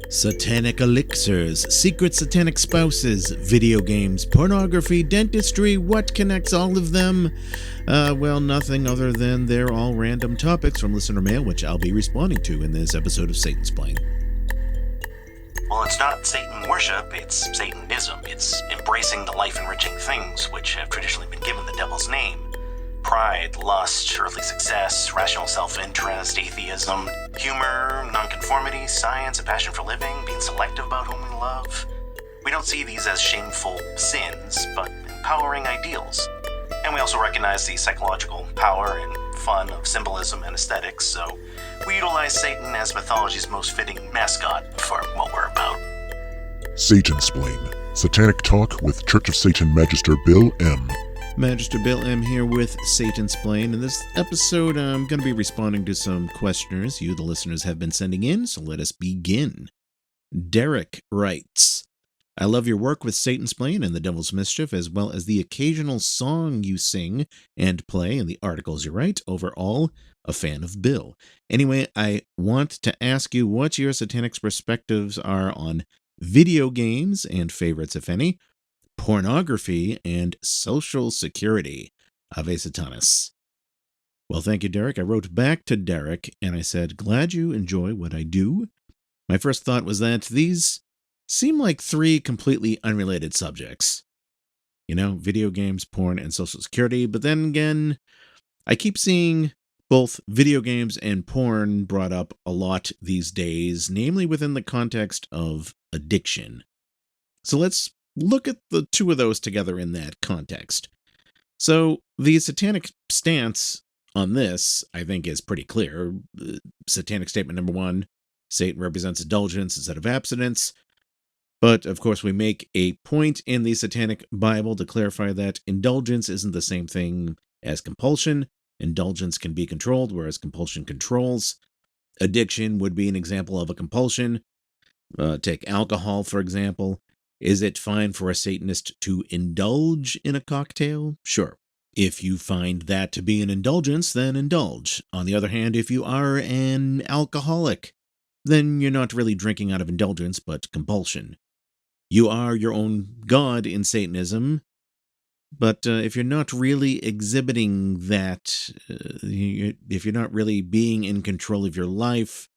Satanic elixirs, secret satanic spouses, video games, pornography, dentistry, what connects all of them? Well, nothing other than they're all random topics from listener mail, which I'll be responding to in this episode of Satansplain. Well, it's not Satan worship, it's Satanism. It's embracing the life-enriching things which have traditionally been given the devil's name. Pride, lust, earthly success, rational self-interest, atheism, humor, nonconformity, science, a passion for living, being selective about whom we love. We don't see these as shameful sins, but empowering ideals. And we also recognize the psychological power and fun of symbolism and aesthetics, so we utilize Satan as mythology's most fitting mascot for what we're about. Satansplain, Satanic Talk with Church of Satan Magister Bill M. Magister Bill M. here with Satansplain. In this episode, I'm going to be responding to some questioners you, the listeners, have been sending in, so let us begin. Derek writes, I love your work with Satansplain and the Devil's Mischief, as well as the occasional song you sing and play and the articles you write. Overall, a fan of Bill. Anyway, I want to ask you what your satanic perspectives are on video games and favorites, if any, pornography, and social security. Ave Satanas. Well, thank you, Derek. I wrote back to Derek and I said, glad you enjoy what I do. My first thought was that these seem like three completely unrelated subjects. You know, video games, porn, and social security. But then again, I keep seeing both video games and porn brought up a lot these days, namely within the context of addiction. So let's look at the two of those together in that context. So the satanic stance on this, I think, is pretty clear. Satanic statement number one, Satan represents indulgence instead of abstinence. But, of course, we make a point in the Satanic Bible to clarify that indulgence isn't the same thing as compulsion. Indulgence can be controlled, whereas compulsion controls. Addiction would be an example of a compulsion. Take alcohol, for example. Is it fine for a Satanist to indulge in a cocktail? Sure. If you find that to be an indulgence, then indulge. On the other hand, if you are an alcoholic, then you're not really drinking out of indulgence, but compulsion. You are your own god in Satanism, but if you're not really exhibiting that, if you're not really being in control of your life,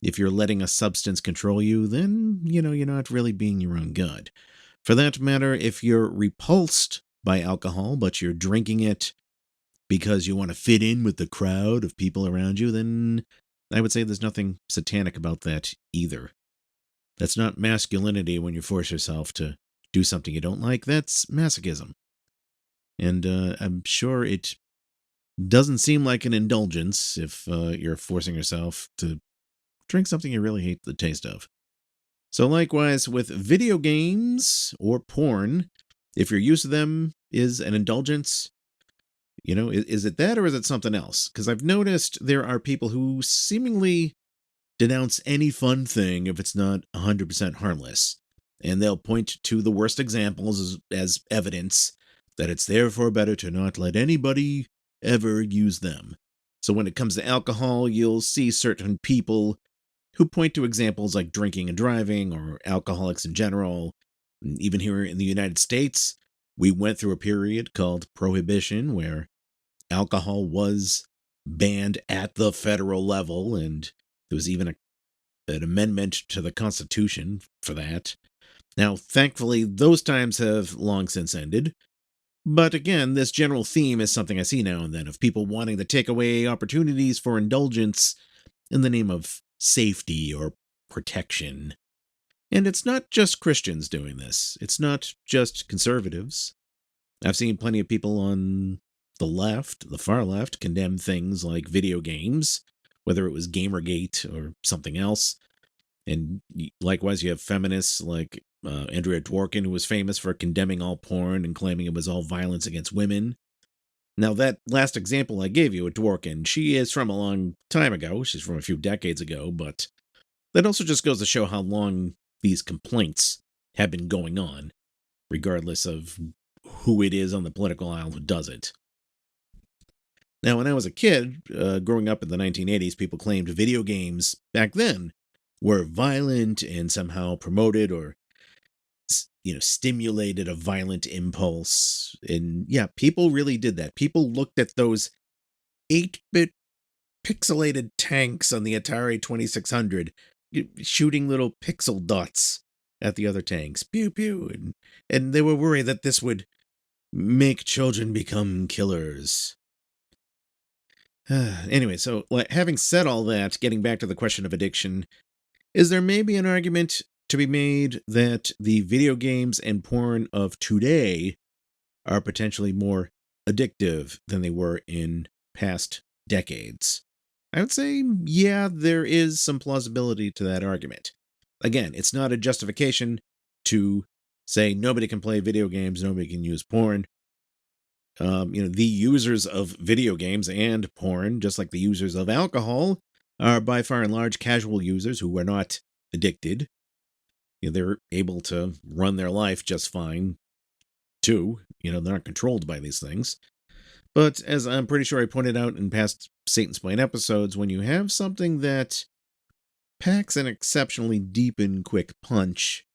if you're letting a substance control you, then, you're not really being your own god. For that matter, if you're repulsed by alcohol, but you're drinking it because you want to fit in with the crowd of people around you, then I would say there's nothing satanic about that either. That's not masculinity when you force yourself to do something you don't like. That's masochism. And I'm sure it doesn't seem like an indulgence if you're forcing yourself to drink something you really hate the taste of. So likewise, with video games or porn, if your use of them is an indulgence, is it that or is it something else? Because I've noticed there are people who seemingly denounce any fun thing if it's not 100% harmless. And they'll point to the worst examples as evidence that it's therefore better to not let anybody ever use them. So when it comes to alcohol, you'll see certain people who point to examples like drinking and driving or alcoholics in general. Even here in the United States, we went through a period called Prohibition where alcohol was banned at the federal level, and there was even an amendment to the Constitution for that. Now, thankfully, those times have long since ended. But again, this general theme is something I see now and then of people wanting to take away opportunities for indulgence in the name of safety or protection. And it's not just Christians doing this. It's not just conservatives. I've seen plenty of people on the left, the far left, condemn things like video games, whether it was Gamergate or something else. And likewise, you have feminists like Andrea Dworkin, who was famous for condemning all porn and claiming it was all violence against women. Now, that last example I gave you, Dworkin, she is from a long time ago. She's from a few decades ago, but that also just goes to show how long these complaints have been going on, regardless of who it is on the political aisle who does it. Now, when I was a kid, growing up in the 1980s, people claimed video games back then were violent and somehow promoted or stimulated a violent impulse. And yeah, people really did that. People looked at those 8-bit pixelated tanks on the Atari 2600 shooting little pixel dots at the other tanks. Pew pew. And they were worried that this would make children become killers. Anyway, so having said all that, getting back to the question of addiction, is there maybe an argument to be made that the video games and porn of today are potentially more addictive than they were in past decades? I would say, yeah, there is some plausibility to that argument. Again, it's not a justification to say nobody can play video games, nobody can use porn. The users of video games and porn, just like the users of alcohol, are by far and large casual users who are not addicted. They're able to run their life just fine, too. They're not controlled by these things. But as I'm pretty sure I pointed out in past Satansplain episodes, when you have something that packs an exceptionally deep and quick punch,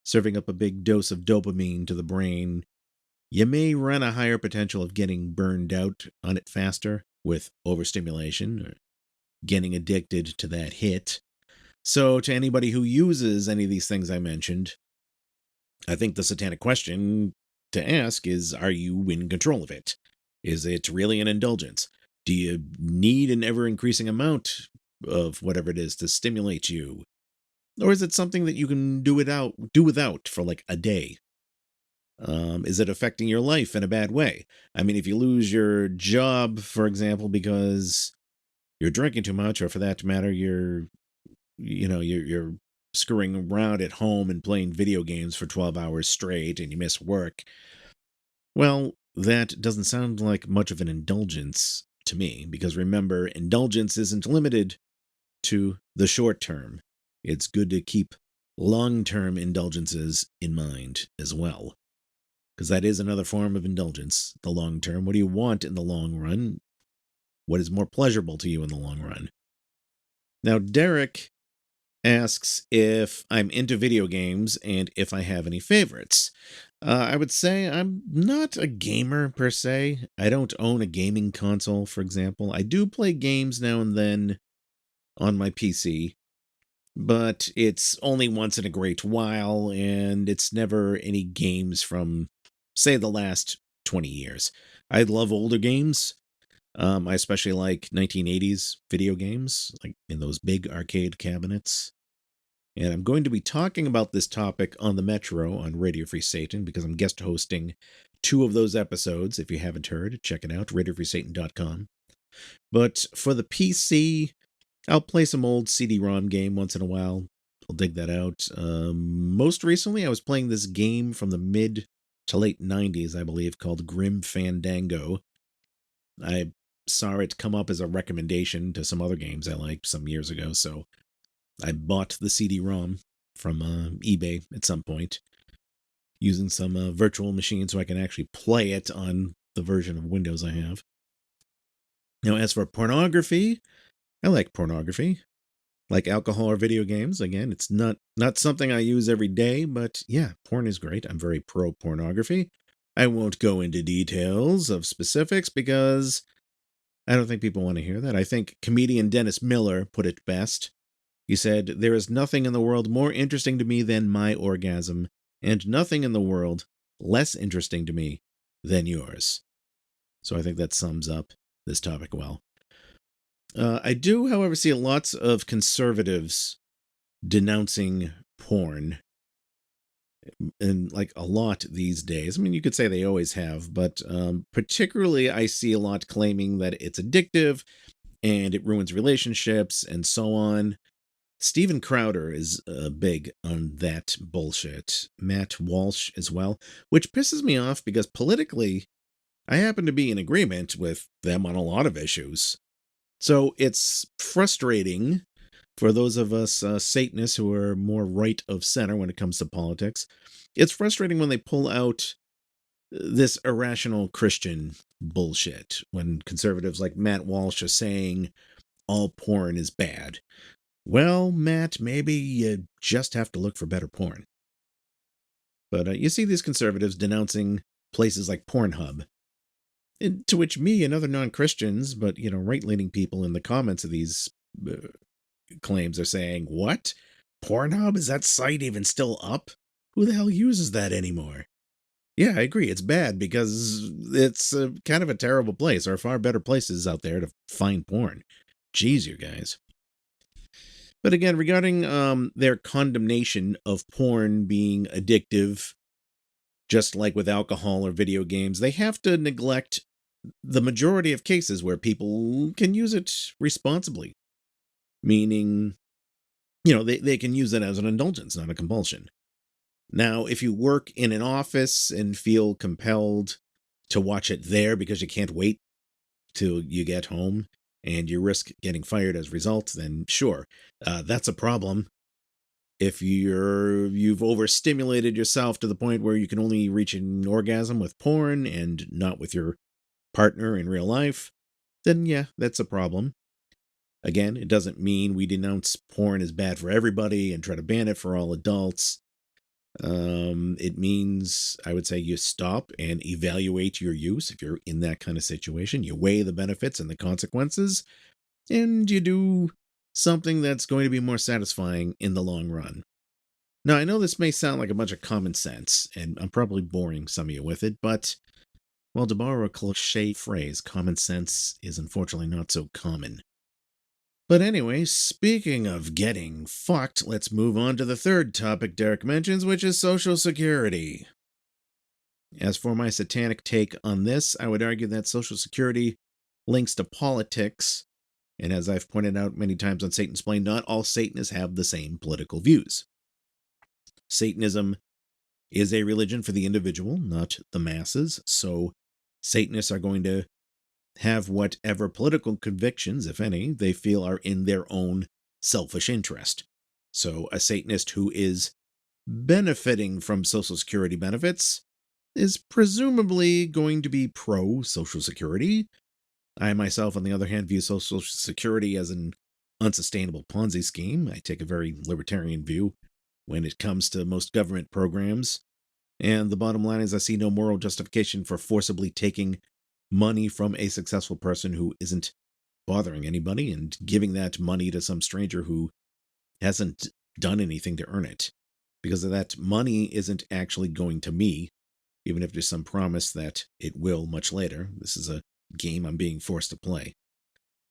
serving up a big dose of dopamine to the brain, you may run a higher potential of getting burned out on it faster with overstimulation or getting addicted to that hit. So to anybody who uses any of these things I mentioned, I think the satanic question to ask is, are you in control of it? Is it really an indulgence? Do you need an ever-increasing amount of whatever it is to stimulate you? Or is it something that you can do without for like a day? Is it affecting your life in a bad way? I mean, if you lose your job, for example, because you're drinking too much, or for that matter, you're screwing around at home and playing video games for 12 hours straight and you miss work, well, that doesn't sound like much of an indulgence to me, because remember, indulgence isn't limited to the short term. It's good to keep long-term indulgences in mind as well, because that is another form of indulgence, the long term. What do you want in the long run? What is more pleasurable to you in the long run? Now, Derek asks if I'm into video games and if I have any favorites. I would say I'm not a gamer per se. I don't own a gaming console, for example. I do play games now and then on my PC, but it's only once in a great while, and it's never any games from, say, the last 20 years. I love older games. I especially like 1980s video games, like in those big arcade cabinets. And I'm going to be talking about this topic on the Metro on Radio Free Satan, because I'm guest hosting 2 of those episodes. If you haven't heard, check it out, radiofreesatan.com. But for the PC, I'll play some old CD-ROM game once in a while. I'll dig that out. Most recently, I was playing this game from the mid to late 90s, I believe, called Grim Fandango. I saw it come up as a recommendation to some other games I liked some years ago, so I bought the CD-ROM from eBay at some point, using some virtual machine so I can actually play it on the version of Windows I have. Now, as for pornography, I like pornography. Like alcohol or video games, again, it's not something I use every day, but yeah, porn is great. I'm very pro-pornography. I won't go into details of specifics because I don't think people want to hear that. I think comedian Dennis Miller put it best. He said, "There is nothing in the world more interesting to me than my orgasm, and nothing in the world less interesting to me than yours." So I think that sums up this topic well. I do, however, see lots of conservatives denouncing porn, and like a lot these days. I mean, you could say they always have, but particularly I see a lot claiming that it's addictive and it ruins relationships and so on. Steven Crowder is big on that bullshit. Matt Walsh as well, which pisses me off because politically, I happen to be in agreement with them on a lot of issues. So it's frustrating for those of us Satanists who are more right of center when it comes to politics. It's frustrating when they pull out this irrational Christian bullshit, when conservatives like Matt Walsh are saying all porn is bad. well, Matt, maybe you just have to look for better porn. But you see these conservatives denouncing places like Pornhub, to which me and other non-Christians, but, right-leaning people in the comments of these claims are saying, what? Pornhub? Is that site even still up? Who the hell uses that anymore? Yeah, I agree. It's bad because it's kind of a terrible place. There are far better places out there to find porn. Jeez, you guys. But again, regarding their condemnation of porn being addictive, just like with alcohol or video games, they have to neglect the majority of cases where people can use it responsibly. Meaning, they can use it as an indulgence, not a compulsion. Now, if you work in an office and feel compelled to watch it there because you can't wait till you get home and you risk getting fired as a result, then sure, that's a problem. If you've overstimulated yourself to the point where you can only reach an orgasm with porn and not with your partner in real life, then yeah, that's a problem. Again, it doesn't mean we denounce porn as bad for everybody and try to ban it for all adults. It means, I would say, you stop and evaluate your use. If you're in that kind of situation, you weigh the benefits and the consequences, and you do something that's going to be more satisfying in the long run. Now, I know this may sound like a bunch of common sense, and I'm probably boring some of you with it, but, well, to borrow a cliche phrase, common sense is unfortunately not so common. But anyway, speaking of getting fucked, let's move on to the third topic Derek mentions, which is Social Security. As for my satanic take on this, I would argue that Social Security links to politics, and as I've pointed out many times on Satan Explained, not all Satanists have the same political views. Satanism is a religion for the individual, not the masses, so Satanists are going to have whatever political convictions, if any, they feel are in their own selfish interest. So a Satanist who is benefiting from Social Security benefits is presumably going to be pro-Social Security. I myself, on the other hand, view Social Security as an unsustainable Ponzi scheme. I take a very libertarian view when it comes to most government programs. And the bottom line is I see no moral justification for forcibly taking money from a successful person who isn't bothering anybody and giving that money to some stranger who hasn't done anything to earn it. Because that money isn't actually going to me, even if there's some promise that it will much later. This is a game I'm being forced to play.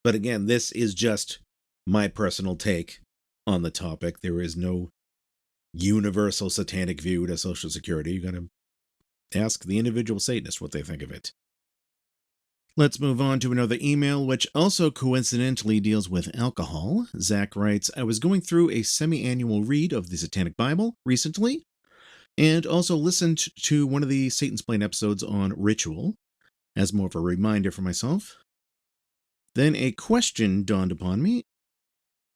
But again, this is just my personal take on the topic. There is no universal satanic view to Social Security. You gotta ask the individual Satanist what they think of it. Let's move on to another email, which also coincidentally deals with alcohol. Zach writes, I was going through a semi-annual read of the Satanic Bible recently, and also listened to one of the Satan Explained episodes on ritual, as more of a reminder for myself. Then a question dawned upon me.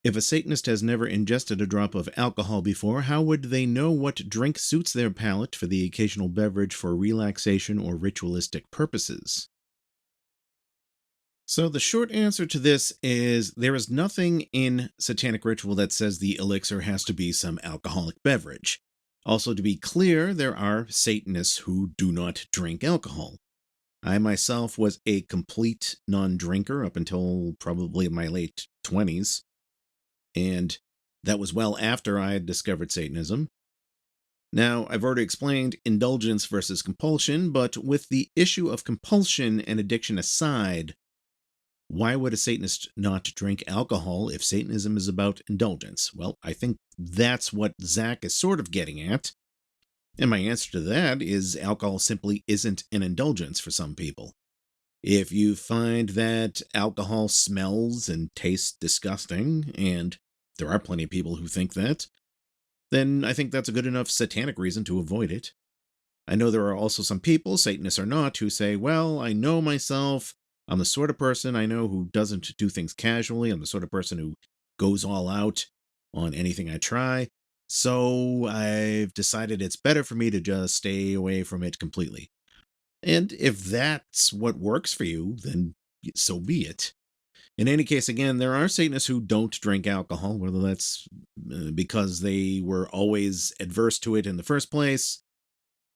If a Satanist has never ingested a drop of alcohol before, how would they know what drink suits their palate for the occasional beverage for relaxation or ritualistic purposes? So the short answer to this is there is nothing in satanic ritual that says the elixir has to be some alcoholic beverage. Also, to be clear, there are Satanists who do not drink alcohol. I myself was a complete non-drinker up until probably my late 20s, and that was well after I had discovered Satanism. Now, I've already explained indulgence versus compulsion, but with the issue of compulsion and addiction aside, why would a Satanist not drink alcohol if Satanism is about indulgence? Well, I think that's what Zach is sort of getting at. And my answer to that is alcohol simply isn't an indulgence for some people. If you find that alcohol smells and tastes disgusting, and there are plenty of people who think that, then I think that's a good enough satanic reason to avoid it. I know there are also some people, Satanists or not, who say, well, I know myself, I'm the sort of person I know who doesn't do things casually. I'm the sort of person who goes all out on anything I try. So I've decided it's better for me to just stay away from it completely. And if that's what works for you, then so be it. In any case, again, there are Satanists who don't drink alcohol, whether that's because they were always adverse to it in the first place,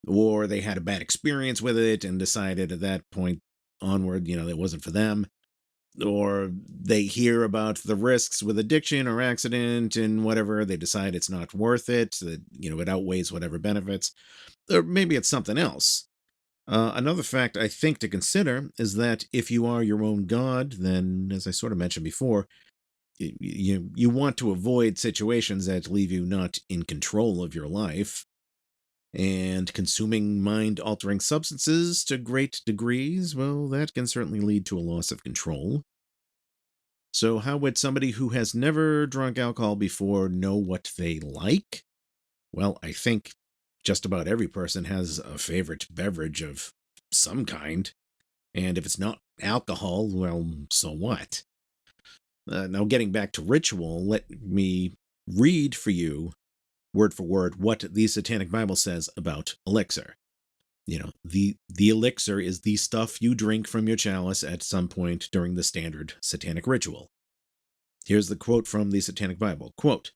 or they had a bad experience with it and decided at that point onward, it wasn't for them, or they hear about the risks with addiction or accident and whatever, they decide it's not worth it, that, it outweighs whatever benefits, or maybe it's something else. Another fact I think to consider is that if you are your own god, then, as I sort of mentioned before, you want to avoid situations that leave you not in control of your life. And consuming mind-altering substances to great degrees, well, that can certainly lead to a loss of control. So how would somebody who has never drunk alcohol before know what they like? Well, I think just about every person has a favorite beverage of some kind. And if it's not alcohol, well, so what? Now, getting back to ritual, let me read for you, word for word, what the Satanic Bible says about elixir. The elixir is the stuff you drink from your chalice at some point during the standard satanic ritual. Here's the quote from the Satanic Bible. Quote,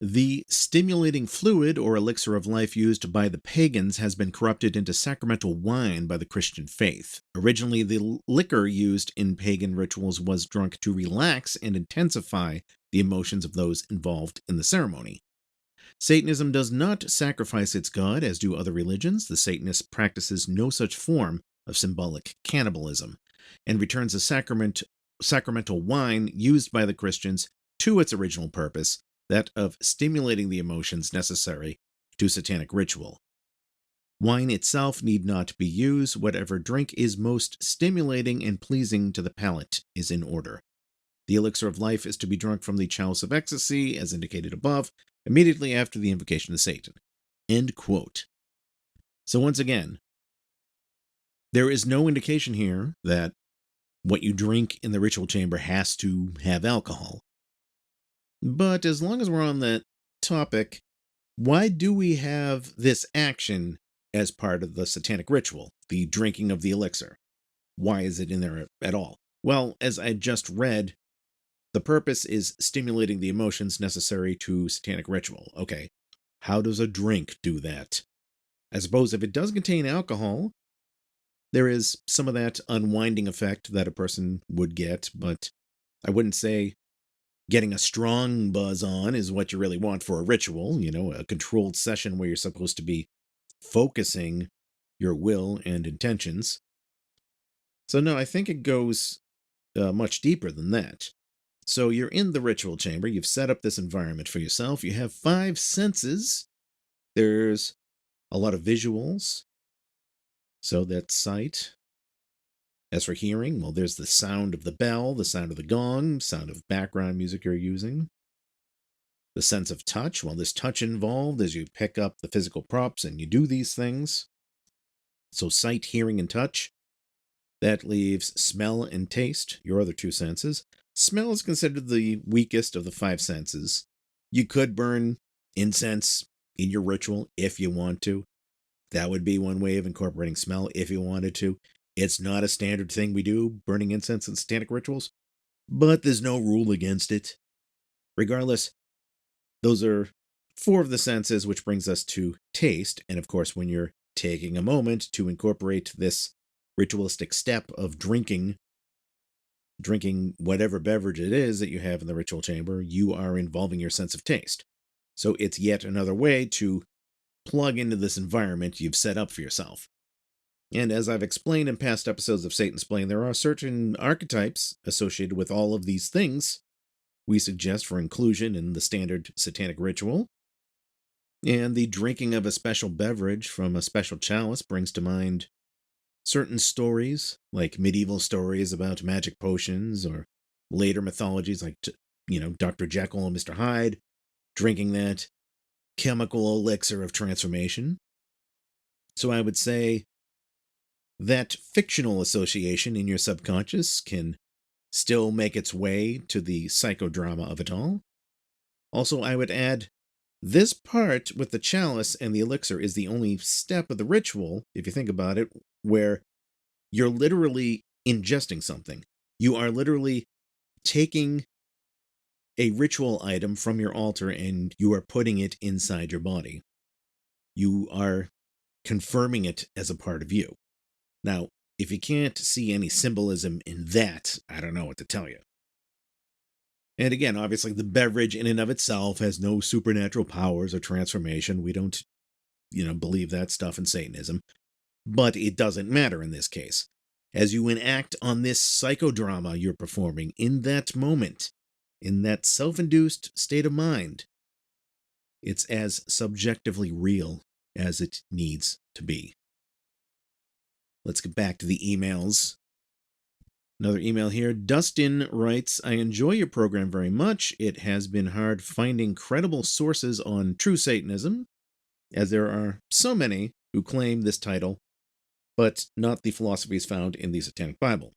"The stimulating fluid or elixir of life used by the pagans has been corrupted into sacramental wine by the Christian faith. Originally, the liquor used in pagan rituals was drunk to relax and intensify the emotions of those involved in the ceremony. Satanism does not sacrifice its god, as do other religions. The Satanist practices no such form of symbolic cannibalism, and returns the sacramental wine used by the Christians to its original purpose, that of stimulating the emotions necessary to satanic ritual. Wine itself need not be used. Whatever drink is most stimulating and pleasing to the palate is in order. The elixir of life is to be drunk from the chalice of ecstasy, as indicated above, immediately after the invocation of Satan." End quote. So once again, there is no indication here that what you drink in the ritual chamber has to have alcohol. But as long as we're on that topic, why do we have this action as part of the satanic ritual, the drinking of the elixir? Why is it in there at all? Well, as I just read, the purpose is stimulating the emotions necessary to satanic ritual. Okay, how does a drink do that? I suppose if it does contain alcohol, there is some of that unwinding effect that a person would get, but I wouldn't say getting a strong buzz on is what you really want for a ritual, a controlled session where you're supposed to be focusing your will and intentions. So no, I think it goes much deeper than that. So you're in the ritual chamber, you've set up this environment for yourself, you have 5 senses. There's a lot of visuals, so that's sight. As for hearing, well, there's the sound of the bell, the sound of the gong, sound of background music you're using. The sense of touch, well, there's touch involved as you pick up the physical props and you do these things. So sight, hearing, and touch. That leaves smell and taste, your other 2 senses. Smell is considered the weakest of the 5 senses. You could burn incense in your ritual if you want to. That would be one way of incorporating smell if you wanted to. It's not a standard thing we do, burning incense in satanic rituals, but there's no rule against it. Regardless, those are 4 of the senses, which brings us to taste. And of course, when you're taking a moment to incorporate this ritualistic step of drinking whatever beverage it is that you have in the ritual chamber, you are involving your sense of taste. So it's yet another way to plug into this environment you've set up for yourself. And as I've explained in past episodes of Satansplained, there are certain archetypes associated with all of these things we suggest for inclusion in the standard satanic ritual. And the drinking of a special beverage from a special chalice brings to mind certain stories, like medieval stories about magic potions, or later mythologies like, Dr. Jekyll and Mr. Hyde, drinking that chemical elixir of transformation. So I would say that fictional association in your subconscious can still make its way to the psychodrama of it all. Also, I would add, this part with the chalice and the elixir is the only step of the ritual, if you think about it, where you're literally ingesting something. You are literally taking a ritual item from your altar and you are putting it inside your body. You are confirming it as a part of you. Now, if you can't see any symbolism in that, I don't know what to tell you. And again, obviously, the beverage in and of itself has no supernatural powers or transformation. We don't, believe that stuff in Satanism. But it doesn't matter in this case. As you enact on this psychodrama you're performing in that moment, in that self-induced state of mind, it's as subjectively real as it needs to be. Let's get back to the emails. Another email here. Dustin writes, I enjoy your program very much. It has been hard finding credible sources on true Satanism, as there are so many who claim this title, but not the philosophies found in the Satanic Bible.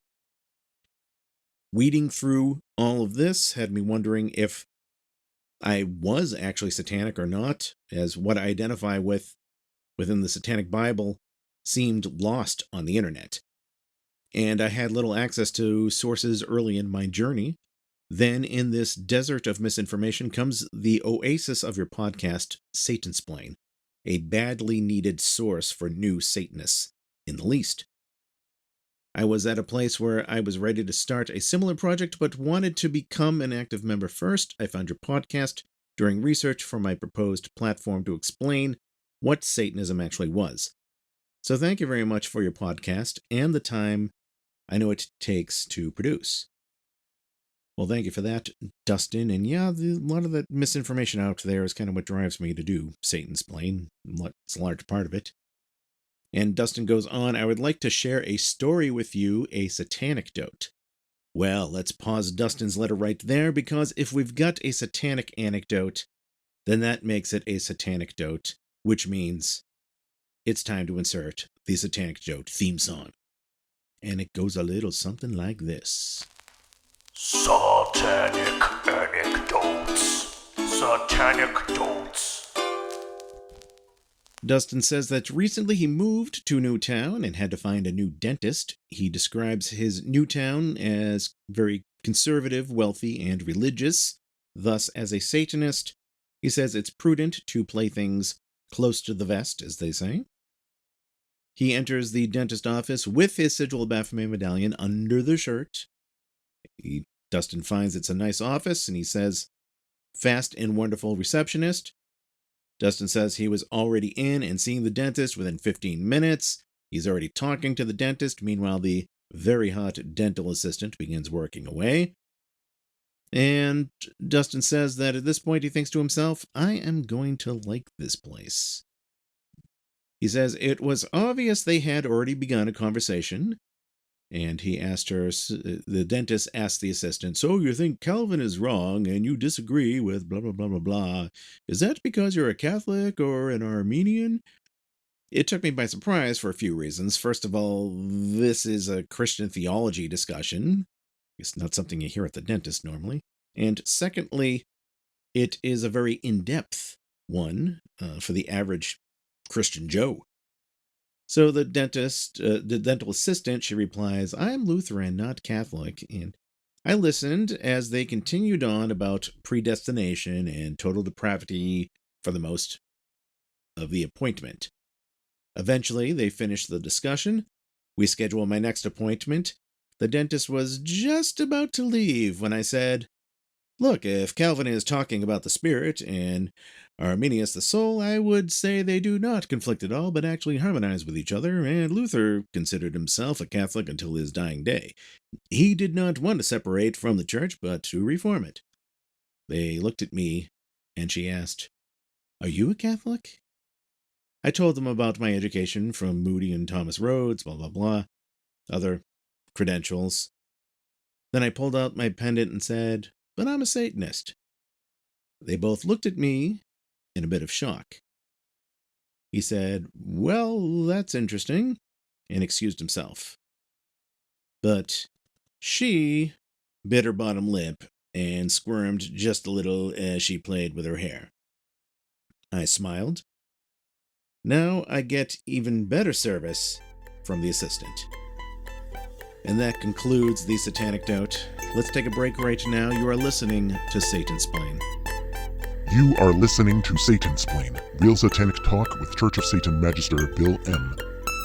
Weeding through all of this had me wondering if I was actually satanic or not, as what I identify with within the Satanic Bible seemed lost on the internet. And I had little access to sources early in my journey. Then in this desert of misinformation comes the oasis of your podcast, Satansplain, a badly needed source for new Satanists, in the least. I was at a place where I was ready to start a similar project, but wanted to become an active member first. I found your podcast during research for my proposed platform to explain what Satanism actually was. So thank you very much for your podcast and the time I know it takes to produce. Well, thank you for that, Dustin. And yeah, a lot of that misinformation out there is kind of what drives me to do Satansplain. It's a large part of it. And Dustin goes on, I would like to share a story with you, a satanecdote. Well, let's pause Dustin's letter right there, because if we've got a satanic anecdote, then that makes it a satanecdote, which means it's time to insert the Satanecdote theme song. And it goes a little something like this. Satanic anecdotes. Satanecdotes. Dustin says that recently he moved to a new town and had to find a new dentist. He describes his new town as very conservative, wealthy, and religious. Thus, as a Satanist, he says it's prudent to play things close to the vest, as they say. He enters the dentist office with his Sigil of Baphomet medallion under the shirt. Dustin finds it's a nice office, and he says, fast and wonderful receptionist. Dustin says he was already in and seeing the dentist within 15 minutes. He's already talking to the dentist. Meanwhile, the very hot dental assistant begins working away. And Dustin says that at this point he thinks to himself, I am going to like this place. He says it was obvious they had already begun a conversation. And he asked her, the dentist asked the assistant, so you think Calvin is wrong and you disagree with blah, blah, blah, blah, blah. Is that because you're a Catholic or an Armenian? It took me by surprise for a few reasons. First of all, this is a Christian theology discussion. It's not something you hear at the dentist normally. And secondly, it is a very in-depth one for the average Christian Joe. So the dental assistant, she replies, I'm Lutheran, not Catholic, and I listened as they continued on about predestination and total depravity for the most of the appointment. Eventually, they finished the discussion. We scheduled my next appointment. The dentist was just about to leave when I said, look, if Calvin is talking about the spirit and Arminius the soul, I would say they do not conflict at all, but actually harmonize with each other, and Luther considered himself a Catholic until his dying day. He did not want to separate from the church, but to reform it. They looked at me, and she asked, Are you a Catholic? I told them about my education from Moody and Thomas Rhodes, blah, blah, blah, other credentials. Then I pulled out my pendant and said, But I'm a Satanist. They both looked at me in a bit of shock. He said, Well, that's interesting, and excused himself. But she bit her bottom lip and squirmed just a little as she played with her hair. I smiled. Now I get even better service from the assistant. And that concludes the Satanic Doubt. Let's take a break right now. You are listening to Satansplain. You are listening to Satansplain, real satanic talk with Church of Satan Magister Bill M.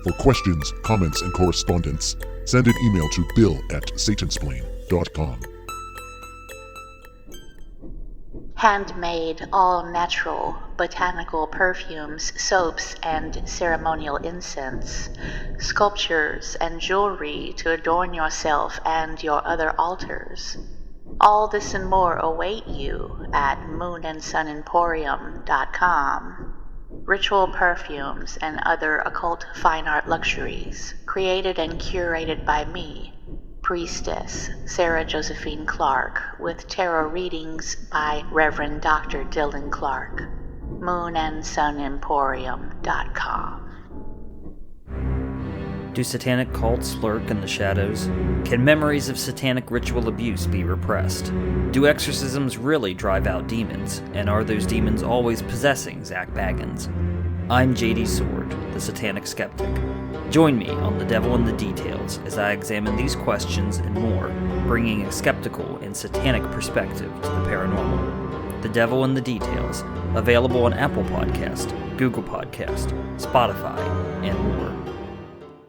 For questions, comments, and correspondence, send an email to bill@satansplain.com. Handmade, all-natural, botanical perfumes, soaps, and ceremonial incense, sculptures and jewelry to adorn yourself and your other altars. All this and more await you at moonandsunemporium.com. Ritual perfumes and other occult fine art luxuries, created and curated by me, Priestess Sarah Josephine Clark, with tarot readings by Reverend Dr. Dylan Clark. moonandsunemporium.com. Do satanic cults lurk in the shadows? Can memories of satanic ritual abuse be repressed? Do exorcisms really drive out demons? And are those demons always possessing Zach Baggins? I'm JD Sword, the Satanic Skeptic. Join me on The Devil in the Details as I examine these questions and more, bringing a skeptical and satanic perspective to the paranormal. The Devil in the Details, available on Apple Podcast, Google Podcast, Spotify, and more.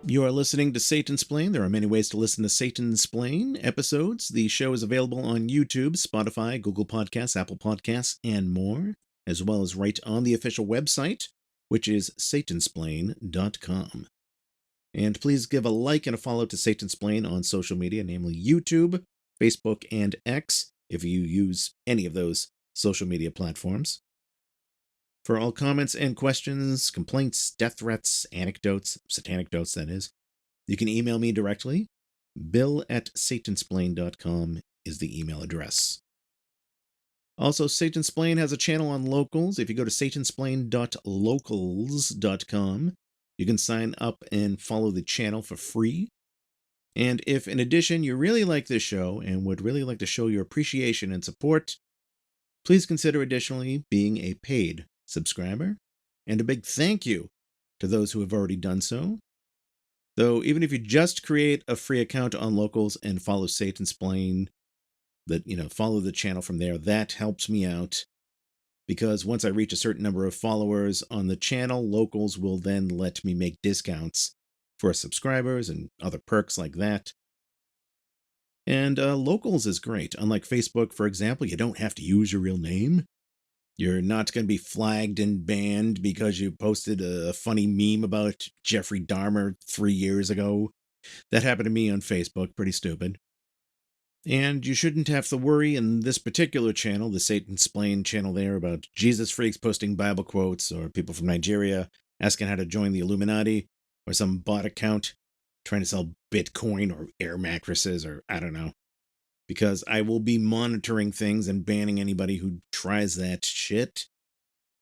You are listening to Satansplain. There are many ways to listen to Satansplain episodes. The show is available on YouTube, Spotify, Google Podcasts, Apple Podcasts, and more, as well as right on the official website, which is satansplain.com. And please give a like and a follow to Satansplain on social media, namely YouTube, Facebook, and X, if you use any of those social media platforms. For all comments and questions, complaints, death threats, anecdotes, satanic dotes, that is, you can email me directly. bill@satansplain.com is the email address. Also, Satansplain has a channel on Locals. If you go to satansplain.locals.com, you can sign up and follow the channel for free. And if, in addition, you really like this show and would really like to show your appreciation and support, please consider additionally being a paid subscriber. And a big thank you to those who have already done so. Though, even if you just create a free account on Locals and follow Satansplain, follow the channel from there, that helps me out. Because once I reach a certain number of followers on the channel, Locals will then let me make discounts for subscribers and other perks like that. And Locals is great. Unlike Facebook, for example, you don't have to use your real name. You're not going to be flagged and banned because you posted a funny meme about Jeffrey Dahmer 3 years ago. That happened to me on Facebook. Pretty stupid. And you shouldn't have to worry in this particular channel, the Satansplain channel there, about Jesus freaks posting Bible quotes, or people from Nigeria asking how to join the Illuminati, or some bot account trying to sell Bitcoin or air mattresses, or I don't know. Because I will be monitoring things and banning anybody who tries that shit.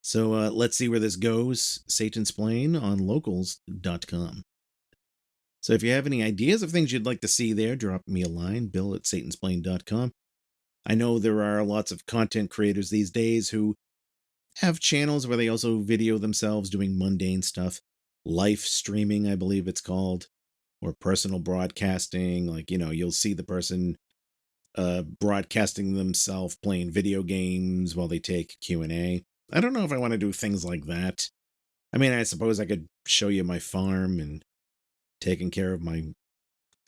So let's see where this goes. Satansplain on locals.com. So if you have any ideas of things you'd like to see there, drop me a line, bill@satansplain.com. I know there are lots of content creators these days who have channels where they also video themselves doing mundane stuff. Live streaming, I believe it's called, or personal broadcasting. Like, you'll see the person broadcasting themselves playing video games while they take Q&A. I don't know if I want to do things like that. I mean, I suppose I could show you my farm and taking care of my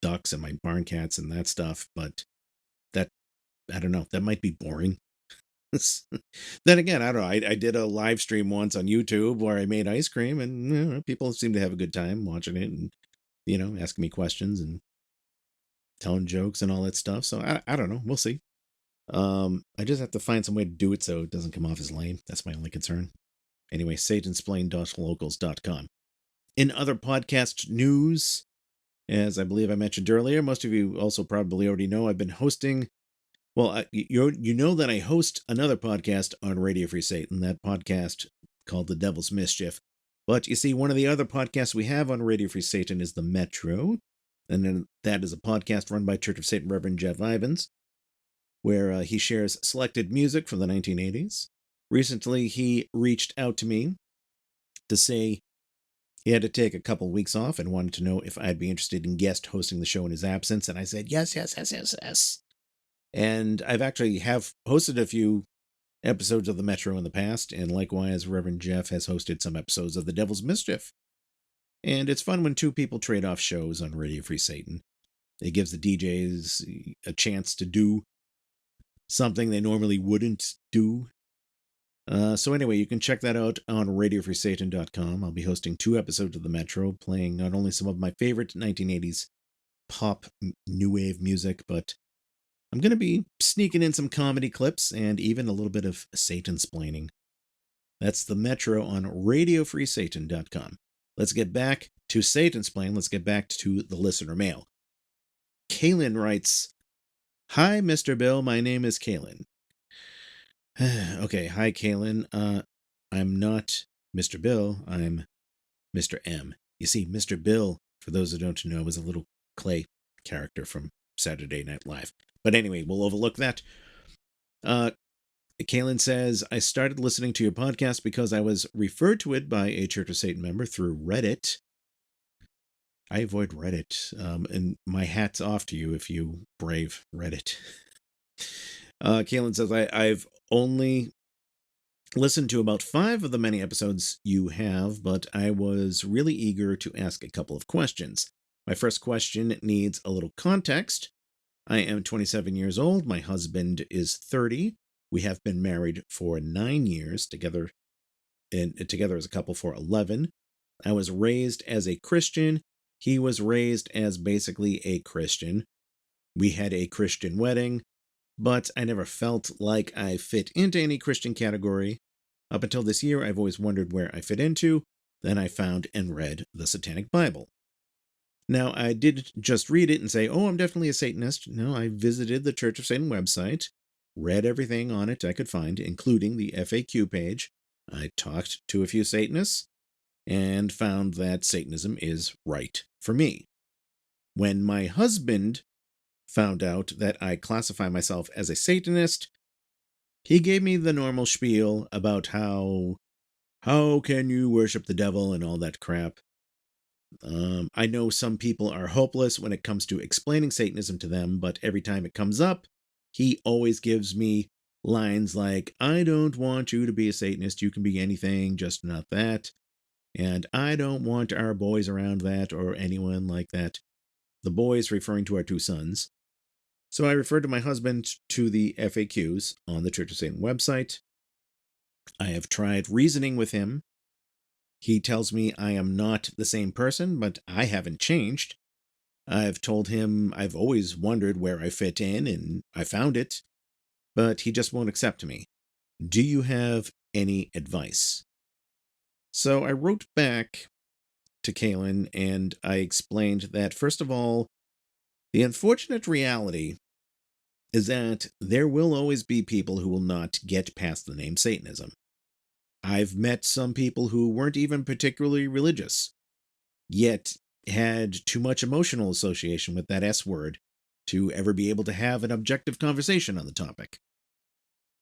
ducks and my barn cats and that stuff, but I don't know, that might be boring. Then again, I don't know, I did a live stream once on YouTube where I made ice cream, and people seem to have a good time watching it and, asking me questions and telling jokes and all that stuff. So I don't know, we'll see. I just have to find some way to do it so it doesn't come off as lame. That's my only concern. Anyway, satansplain.locals.com. In other podcast news, as I believe I mentioned earlier, most of you also probably already know, I've been hosting, you know that I host another podcast on Radio Free Satan, that podcast called The Devil's Mischief. But you see, one of the other podcasts we have on Radio Free Satan is The Metro, and then that is a podcast run by Church of Satan Reverend Jeff Ivins, where he shares selected music from the 1980s. Recently, he reached out to me to say He had to take a couple weeks off and wanted to know if I'd be interested in guest hosting the show in his absence, and I said yes. And I've actually have hosted a few episodes of the Metro in the past, and likewise, Reverend Jeff has hosted some episodes of The Devil's Mischief. And it's fun when two people trade off shows on Radio Free Satan. It gives the DJs a chance to do something they normally wouldn't do. So anyway, you can check that out on RadioFreeSatan.com. I'll be hosting 2 episodes of the Metro, playing not only some of my favorite 1980s pop new wave music, but I'm going to be sneaking in some comedy clips and even a little bit of Satan-splaining. That's the Metro on RadioFreeSatan.com. Let's get back to Satan-splain. Let's get back to the listener mail. Kaylin writes, "Hi, Mr. Bill. My name is Kaylin." Okay, hi, Kaylin. I'm not Mr. Bill. I'm Mr. M. You see, Mr. Bill, for those who don't know, was a little clay character from Saturday Night Live. But anyway, we'll overlook that. Kaylin says, "I started listening to your podcast because I was referred to it by a Church of Satan member through Reddit." I avoid Reddit, and my hat's off to you if you brave Reddit. Kaylin says, I've only listened to about 5 of the many episodes you have, but I was really eager to ask a couple of questions. My first question needs a little context. I am 27 years old. My husband is 30. We have been married for 9 years, together as a couple for 11. I was raised as a Christian. He was raised as basically a Christian. We had a Christian wedding, but I never felt like I fit into any Christian category. Up until this year, I've always wondered where I fit into. Then I found and read the Satanic Bible. Now, I did just read it and say, oh, I'm definitely a Satanist. No, I visited the Church of Satan website, read everything on it I could find, including the FAQ page. I talked to a few Satanists and found that Satanism is right for me. When my husband found out that I classify myself as a Satanist, he gave me the normal spiel about how can you worship the devil and all that crap. I know some people are hopeless when it comes to explaining Satanism to them, but every time it comes up, he always gives me lines like, I don't want you to be a Satanist, you can be anything, just not that. And I don't want our boys around that or anyone like that. The boys referring to our 2 sons. So I referred to my husband to the FAQs on the Church of Satan website. I have tried reasoning with him. He tells me I am not the same person, but I haven't changed. I've told him I've always wondered where I fit in, and I found it, but he just won't accept me. Do you have any advice? So I wrote back to Kaylin, and I explained that, first of all, the unfortunate reality is that there will always be people who will not get past the name Satanism. I've met some people who weren't even particularly religious, yet had too much emotional association with that S word to ever be able to have an objective conversation on the topic.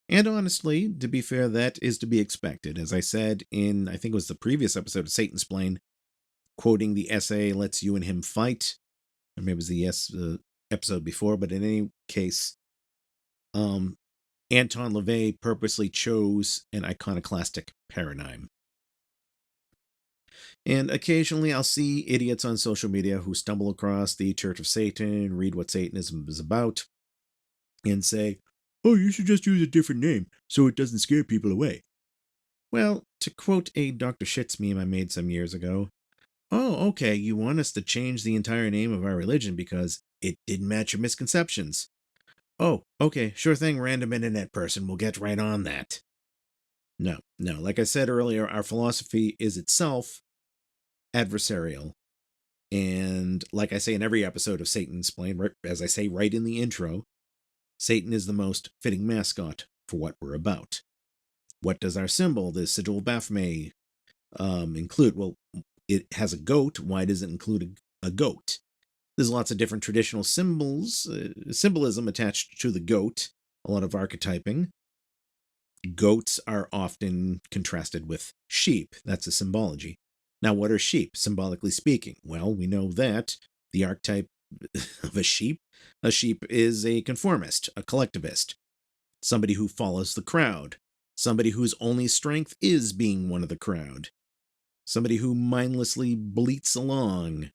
And honestly, to be fair, that is to be expected. As I said in, I think it was the previous episode of Satansplain, quoting the essay, Let's You and Him Fight. Or maybe it was the episode before, but in any case, Anton LaVey purposely chose an iconoclastic paradigm. And occasionally I'll see idiots on social media who stumble across the Church of Satan, read what Satanism is about, and say, oh, you should just use a different name so it doesn't scare people away. Well, to quote a Dr. Shits meme I made some years ago, oh, okay, you want us to change the entire name of our religion because it didn't match your misconceptions. Oh, okay, sure thing, random internet person, we'll get right on that. No, like I said earlier, our philosophy is itself adversarial. And like I say in every episode of Satansplain, as I say right in the intro, Satan is the most fitting mascot for what we're about. What does our symbol, the sigil Baphomet, include? Well, it has a goat. Why does it include a goat? There's lots of different traditional symbolism attached to the goat, a lot of archetyping. Goats are often contrasted with sheep. That's a symbology. Now, what are sheep, symbolically speaking? Well, we know that the archetype of a sheep is a conformist, a collectivist, somebody who follows the crowd, somebody whose only strength is being one of the crowd, somebody who mindlessly bleats along.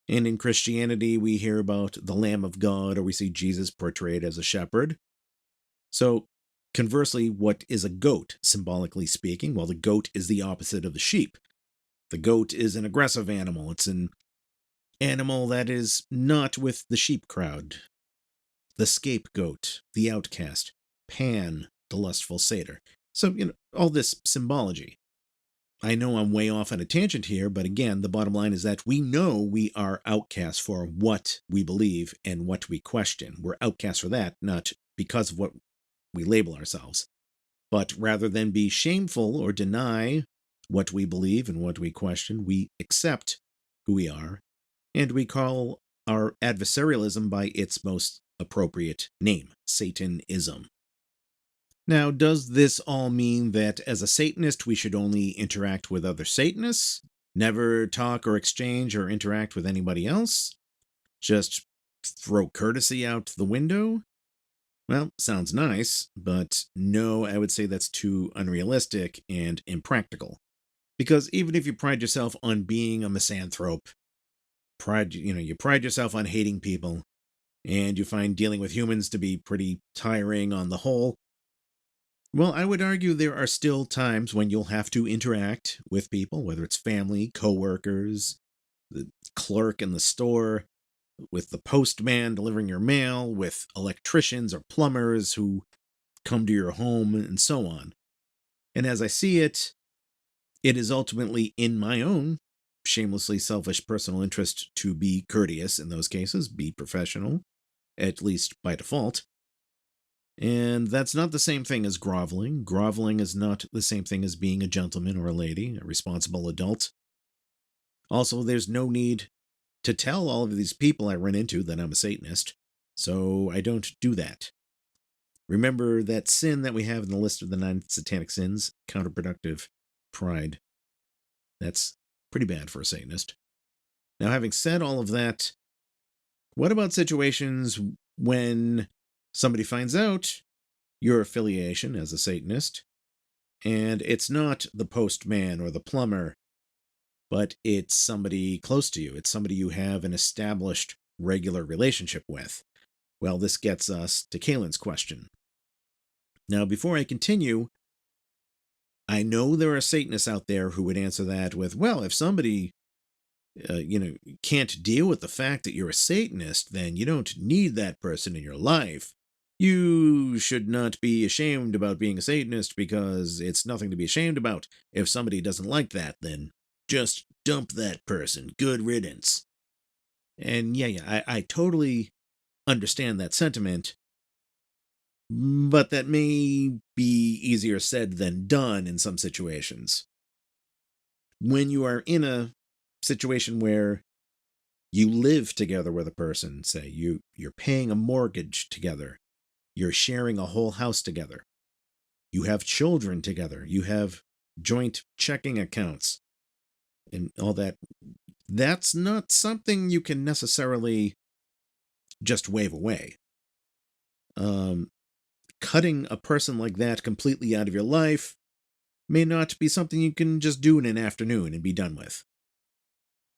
And in Christianity, we hear about the Lamb of God, or we see Jesus portrayed as a shepherd. So, conversely, what is a goat, symbolically speaking? Well, the goat is the opposite of the sheep. The goat is an aggressive animal. It's an animal that is not with the sheep crowd. The scapegoat, the outcast, Pan, the lustful satyr. So, all this symbology. I know I'm way off on a tangent here, but again, the bottom line is that we know we are outcasts for what we believe and what we question. We're outcasts for that, not because of what we label ourselves. But rather than be shameful or deny what we believe and what we question, we accept who we are, and we call our adversarialism by its most appropriate name, Satanism. Now, does this all mean that as a Satanist we should only interact with other Satanists, never talk or exchange or interact with anybody else? Just throw courtesy out the window? Well, sounds nice, but no, I would say that's too unrealistic and impractical. Because even if you pride yourself on being a misanthrope, you pride yourself on hating people, and you find dealing with humans to be pretty tiring on the whole, well, I would argue there are still times when you'll have to interact with people, whether it's family, coworkers, the clerk in the store, with the postman delivering your mail, with electricians or plumbers who come to your home, and so on. And as I see it, it is ultimately in my own shamelessly selfish personal interest to be courteous in those cases, be professional, at least by default. And that's not the same thing as groveling. Groveling is not the same thing as being a gentleman or a lady, a responsible adult. Also, there's no need to tell all of these people I run into that I'm a Satanist, so I don't do that. Remember that sin that we have in the list of the 9 satanic sins, counterproductive pride. That's pretty bad for a Satanist. Now, having said all of that, what about situations when somebody finds out your affiliation as a Satanist, and it's not the postman or the plumber, but it's somebody close to you. It's somebody you have an established regular relationship with. Well, this gets us to Kaylin's question. Now, before I continue, I know there are Satanists out there who would answer that with, well, if somebody can't deal with the fact that you're a Satanist, then you don't need that person in your life. You should not be ashamed about being a Satanist because it's nothing to be ashamed about. If somebody doesn't like that, then just dump that person. Good riddance. And I totally understand that sentiment, but that may be easier said than done in some situations. When you are in a situation where you live together with a person, say you're paying a mortgage together, you're sharing a whole house together, you have children together, you have joint checking accounts, and all that, that's not something you can necessarily just wave away. Cutting a person like that completely out of your life may not be something you can just do in an afternoon and be done with.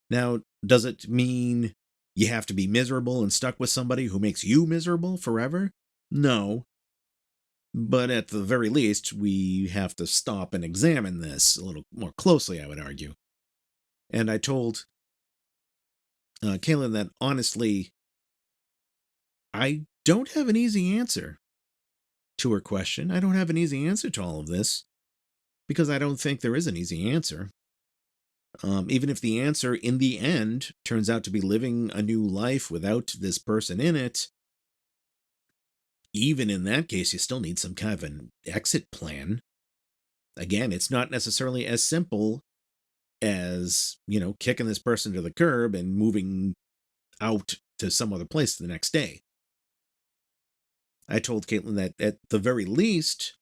Now, does it mean you have to be miserable and stuck with somebody who makes you miserable forever? No. But at the very least, we have to stop and examine this a little more closely, I would argue. And I told Kaylin that, honestly, I don't have an easy answer to her question. I don't have an easy answer to all of this, because I don't think there is an easy answer. Even if the answer in the end turns out to be living a new life without this person in it, even in that case, you still need some kind of an exit plan. Again, it's not necessarily as simple as, kicking this person to the curb and moving out to some other place the next day. I told Caitlin that at the very least,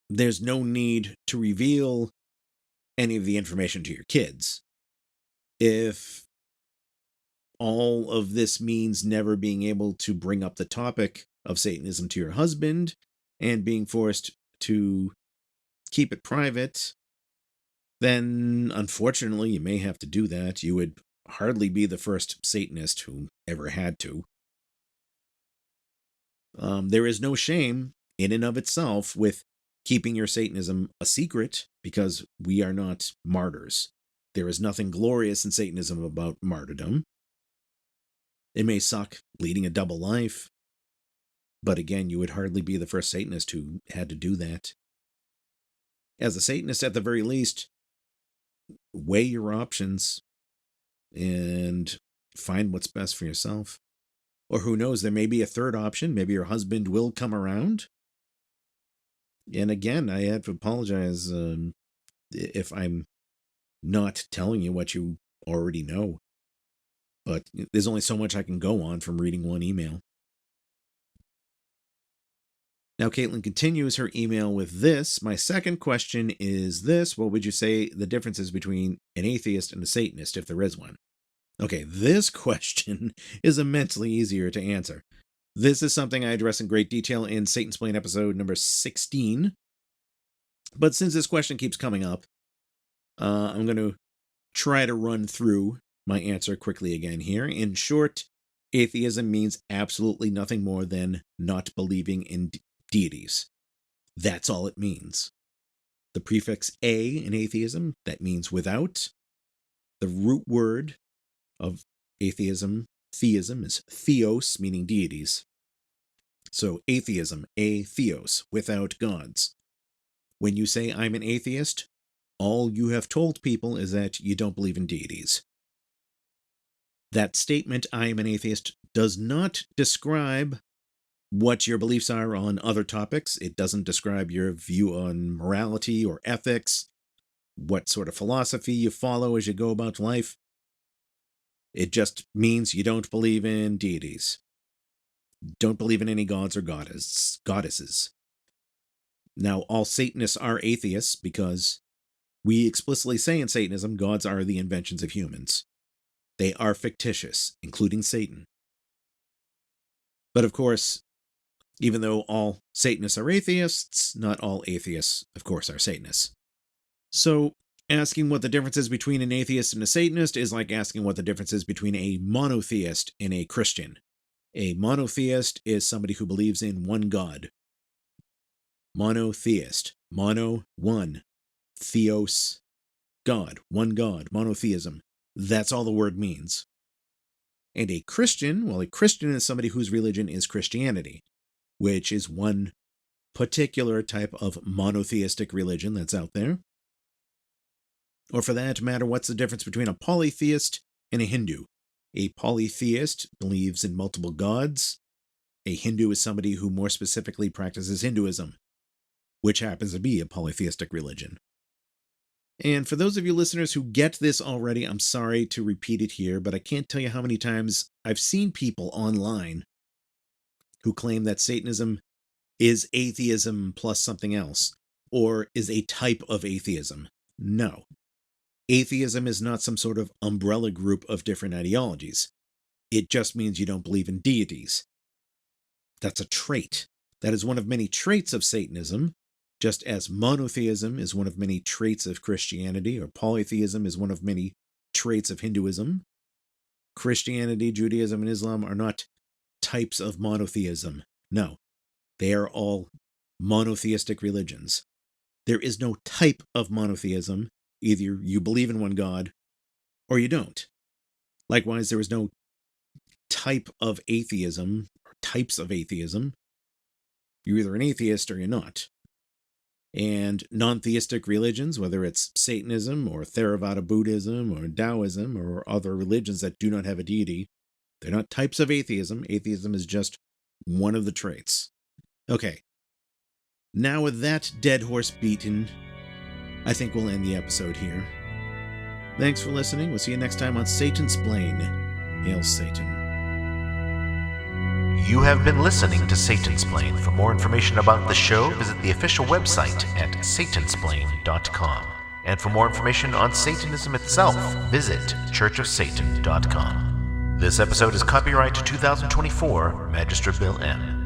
there's no need to reveal any of the information to your kids. If all of this means never being able to bring up the topic of Satanism to your husband and being forced to keep it private, then unfortunately you may have to do that. You would hardly be the first Satanist who ever had to. There is no shame in and of itself with keeping your Satanism a secret, because we are not martyrs. There is nothing glorious in Satanism about martyrdom. It may suck leading a double life, but again, you would hardly be the first Satanist who had to do that. As a Satanist, at the very least, weigh your options and find what's best for yourself. Or who knows, there may be a third option. Maybe your husband will come around. And again, I have to apologize if I'm not telling you what you already know. But there's only so much I can go on from reading one email. Now, Caitlin continues her email with this. My second question is this. What would you say the difference is between an atheist and a Satanist, if there is one? Okay, this question is immensely easier to answer. This is something I address in great detail in Satansplain episode number 16. But since this question keeps coming up, I'm going to try to run through my answer quickly again here. In short, atheism means absolutely nothing more than not believing in deities. That's all it means. The prefix "a" in atheism, that means without. The root word of atheism, theism, is theos, meaning deities. So atheism, theos, without gods. When you say I'm an atheist, all you have told people is that you don't believe in deities. That statement, I am an atheist, does not describe what your beliefs are on other topics. It doesn't describe your view on morality or ethics, what sort of philosophy you follow as you go about life. It just means you don't believe in deities. Don't believe in any gods or goddesses. Now, all Satanists are atheists because we explicitly say in Satanism, gods are the inventions of humans. They are fictitious, including Satan. But of course, even though all Satanists are atheists, not all atheists, of course, are Satanists. So, asking what the difference is between an atheist and a Satanist is like asking what the difference is between a monotheist and a Christian. A monotheist is somebody who believes in one God. Monotheist. Mono, one. Theos, God. One God. Monotheism. That's all the word means. And a Christian, well, a Christian is somebody whose religion is Christianity, which is one particular type of monotheistic religion that's out there. Or for that matter, what's the difference between a polytheist and a Hindu? A polytheist believes in multiple gods. A Hindu is somebody who more specifically practices Hinduism, which happens to be a polytheistic religion. And for those of you listeners who get this already, I'm sorry to repeat it here, but I can't tell you how many times I've seen people online who claim that Satanism is atheism plus something else, or is a type of atheism. No. Atheism is not some sort of umbrella group of different ideologies. It just means you don't believe in deities. That's a trait. That is one of many traits of Satanism, just as monotheism is one of many traits of Christianity, or polytheism is one of many traits of Hinduism. Christianity, Judaism, and Islam are not types of monotheism. No, they are all monotheistic religions. There is no type of monotheism. Either you believe in one God, or you don't. Likewise, there is no type of atheism, or types of atheism. You're either an atheist or you're not. And non-theistic religions, whether it's Satanism or Theravada Buddhism or Taoism or other religions that do not have a deity, they're not types of atheism. Atheism is just one of the traits. Okay. Now with that dead horse beaten, I think we'll end the episode here. Thanks for listening. We'll see you next time on Satansplain. Hail Satan. You have been listening to Satansplain. For more information about the show, visit the official website at satansplain.com. And for more information on Satanism itself, visit churchofsatan.com. This episode is copyright 2024, Magister Bill M.